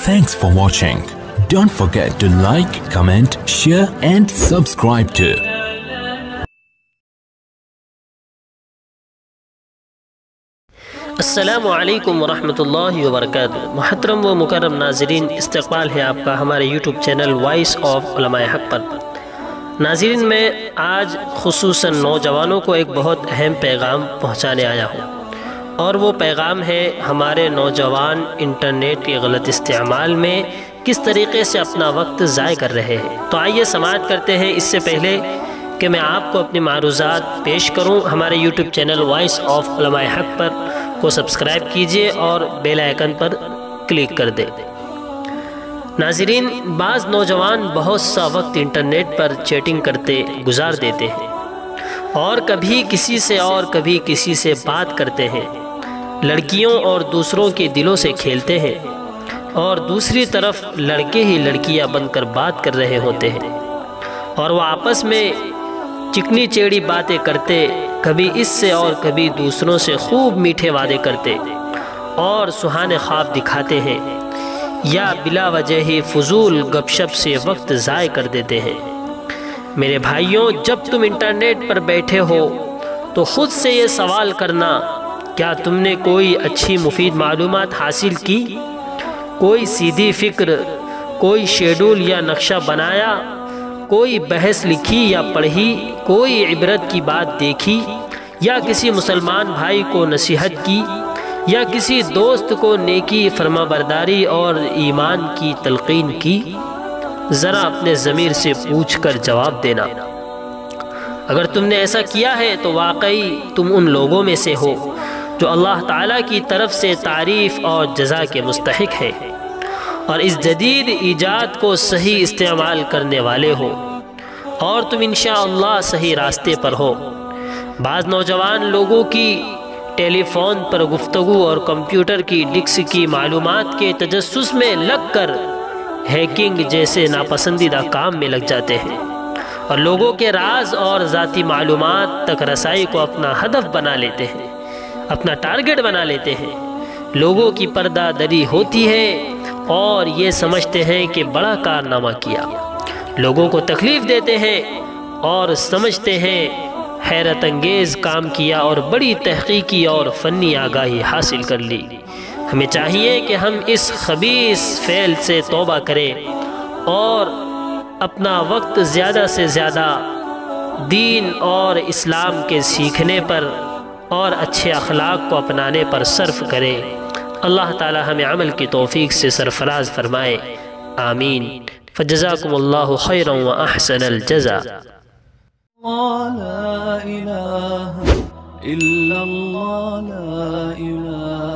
Thanks for watching. Don't forget to like, comment, share and subscribe to السلام علیکم ورحمۃ اللہ وبرکاتہ۔ محترم و مکرم ناظرین، استقبال ہے آپ کا ہمارے یوٹیوب چینل وائس آف علماء حق پر۔ ناظرین، میں آج خصوصاً نوجوانوں کو ایک بہت اہم پیغام پہنچانے آیا ہوں، اور وہ پیغام ہے ہمارے نوجوان انٹرنیٹ کے غلط استعمال میں کس طریقے سے اپنا وقت ضائع کر رہے ہیں۔ تو آئیے سماعت کرتے ہیں۔ اس سے پہلے کہ میں آپ کو اپنی معروضات پیش کروں، ہمارے یوٹیوب چینل وائس آف علماء حق پر کو سبسکرائب کیجئے اور بیل آئیکن پر کلک کر دیں۔ ناظرین، بعض نوجوان بہت سا وقت انٹرنیٹ پر چیٹنگ کرتے گزار دیتے ہیں، اور کبھی کسی سے اور کبھی کسی سے بات کرتے ہیں، لڑکیوں اور دوسروں کے دلوں سے کھیلتے ہیں، اور دوسری طرف لڑکے ہی لڑکیاں بن کر بات کر رہے ہوتے ہیں، اور وہ آپس میں چکنی چیڑی باتیں کرتے، کبھی اس سے اور کبھی دوسروں سے خوب میٹھے وعدے کرتے اور سہانے خواب دکھاتے ہیں، یا بلا وجہ ہی فضول گپ شپ سے وقت ضائع کر دیتے ہیں۔ میرے بھائیوں، جب تم انٹرنیٹ پر بیٹھے ہو تو خود سے یہ سوال کرنا، کیا تم نے کوئی اچھی مفید معلومات حاصل کی؟ کوئی سیدھی فکر، کوئی شیڈول یا نقشہ بنایا، کوئی بحث لکھی یا پڑھی، کوئی عبرت کی بات دیکھی، یا کسی مسلمان بھائی کو نصیحت کی، یا کسی دوست کو نیکی، فرما برداری اور ایمان کی تلقین کی؟ ذرا اپنے ضمیر سے پوچھ کر جواب دینا۔ اگر تم نے ایسا کیا ہے تو واقعی تم ان لوگوں میں سے ہو جو اللہ تعالیٰ کی طرف سے تعریف اور جزا کے مستحق ہے، اور اس جدید ایجاد کو صحیح استعمال کرنے والے ہو، اور تم انشاءاللہ صحیح راستے پر ہو۔ بعض نوجوان لوگوں کی ٹیلی فون پر گفتگو اور کمپیوٹر کی ڈسک کی معلومات کے تجسس میں لگ کر ہیکنگ جیسے ناپسندیدہ کام میں لگ جاتے ہیں، اور لوگوں کے راز اور ذاتی معلومات تک رسائی کو اپنا ہدف بنا لیتے ہیں، اپنا ٹارگٹ بنا لیتے ہیں۔ لوگوں کی پردہ دری ہوتی ہے اور یہ سمجھتے ہیں کہ بڑا کارنامہ کیا، لوگوں کو تکلیف دیتے ہیں اور سمجھتے ہیں حیرت انگیز کام کیا اور بڑی تحقیقی اور فنی آگاہی حاصل کر لی۔ ہمیں چاہیے کہ ہم اس خبیث فعل سے توبہ کریں اور اپنا وقت زیادہ سے زیادہ دین اور اسلام کے سیکھنے پر اور اچھے اخلاق کو اپنانے پر صرف کریں۔ اللہ تعالی ہمیں عمل کی توفیق سے سرفراز فرمائے، آمین۔ فجزاکم اللہ خیرا و احسن الجزا۔ لا إله إلا الله، لا إله